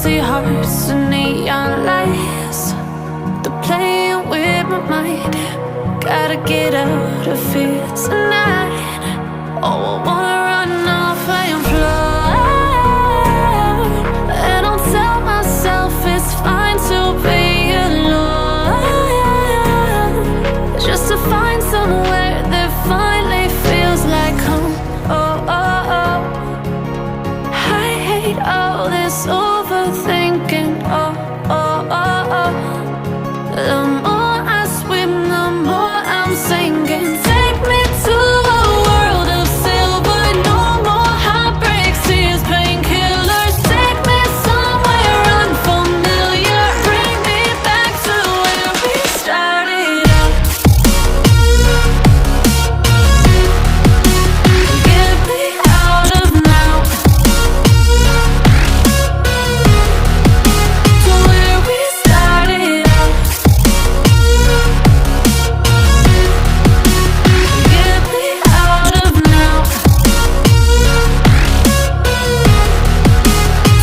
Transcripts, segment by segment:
empty hearts and neon lights. They're playing with my mind. Gotta get out of here tonight. Oh, I wanna run off and fly. And I'll tell myself it's fine to be alone, just to find somewhere that finally feels like home. Oh, oh, oh. I hate all this overthinking. Oh, oh, oh, oh. The more I swim, the more I'm sinking. Take me to a world of silver. No more heartbreaks, tears, painkillers. Take me somewhere unfamiliar. Bring me back to where we started out. Get me out of now, to where we started out. Get me out of now,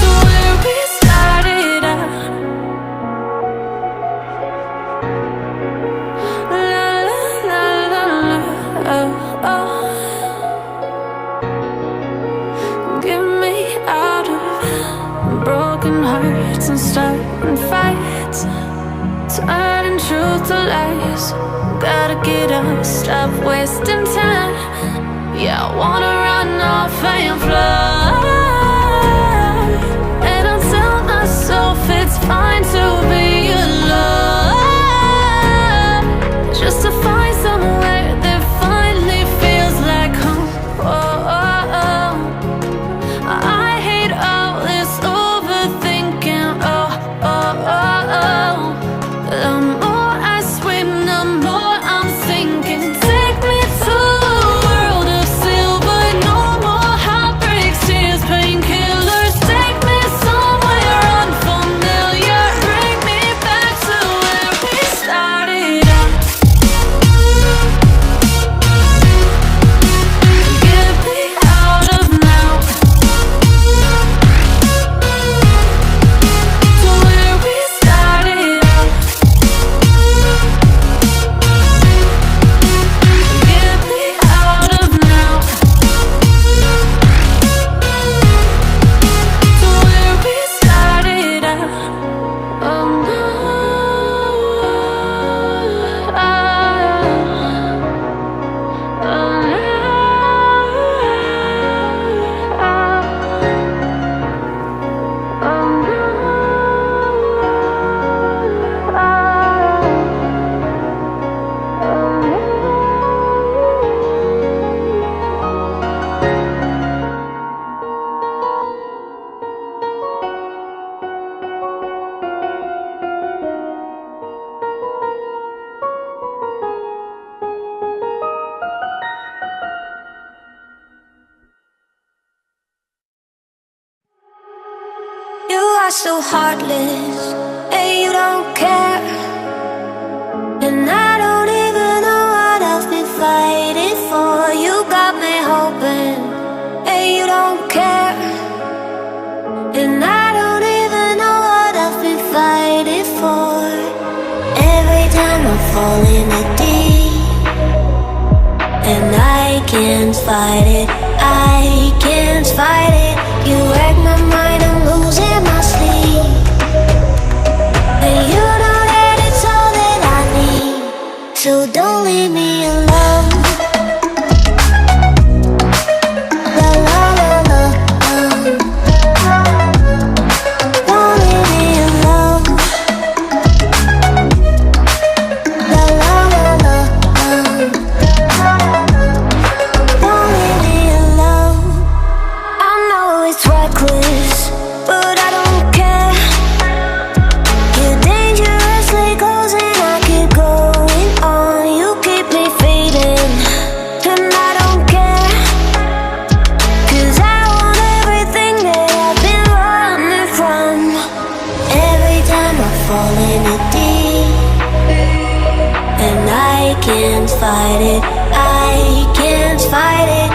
to where we started out. La la la la la, oh, oh. Get me out of broken hearts and starting fights, turning truth to lies. Gotta get up, stop wasting time. Yeah, I wanna run off and fly. And I'll tell myself it's fine to be alone, just to find somewhere that finally feels like home. Oh, oh, oh. I hate all this overthinking. Oh, oh, oh, oh. The more I swim, the more I'm sinking. Take me to a world of silver. No more heartbreaks, tears, painkillers. Take me somewhere unfamiliar. Bring me back to where we started out. Get me out of now, to where we started out. Get me out of now, to where we started out. Oh no, oh You are so heartless, and you don't care. And I don't even know what I've been fighting for. You got me hoping, and you don't care. And I don't even know what I've been fighting for. Every time I fall in the deep, and I can't fight it, I can't fight it. You wreck my mind, I'm losing my sleep. And you know that it's all that I need, so don't leave me alone. La la la la, don't leave me alone. La la la la, don't leave me alone. I know it's reckless, but I don't care. You're dangerously close and I keep going on. You keep me fading, and I don't care. 'Cause I want everything that I've been running from. Every time I fall in it deep, and I can't fight it, I can't fight it.